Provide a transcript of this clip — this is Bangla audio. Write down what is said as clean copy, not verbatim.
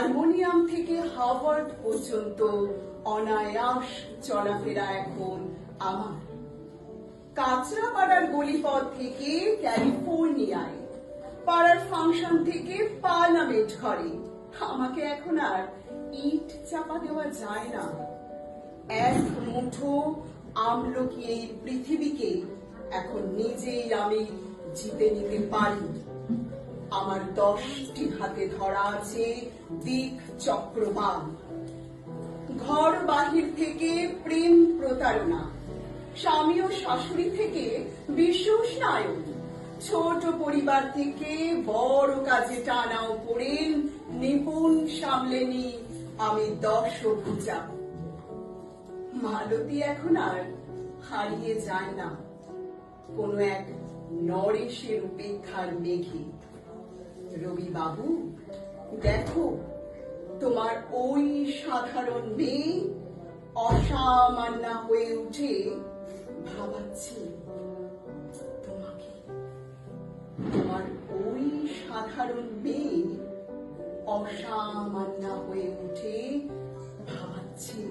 হারমোনিয়াম থেকে হার্ভার্ড পর্যন্ত অনায়াস চলাফেরা এখন আমার। কাঁচরাপাড়ার গলিপথ থেকে ক্যালিফোর্নিয়ায়, পাড়ার ফাংশন থেকে পার্লামেন্ট ঘরে আমাকে এখন আর ইট চাপা দেওয়া যায় না। এক মুঠো আমলকি এই পৃথিবীকে এখন নিজেই আমি জিতে নিতে পারি। আমার 10টি হাতে ধরা আছে দিক চক্রবাল। ঘর বাহির থেকে প্রেম প্রতারণা, স্বামী ও শাশুড়ি থেকে বিশ্বস্নায়ন, ছোট পরিবার থেকে বড় কাজে টানাও পড়েন নিপুণ সামলেনি আমি 10 ভুজা। মালতী এখন আর হারিয়ে যায় না কোনো এক নরেশের উপেক্ষার মেঘে। রবি বাবু, দেখো তোমার ওই সাধারণ মেয়ে অসামান্য হয়ে উঠে ভাবাচ্ছে তোমাকে। তোমার ওই সাধারণ মেয়ে অসামান্য হয়ে উঠে ভাবাচ্ছে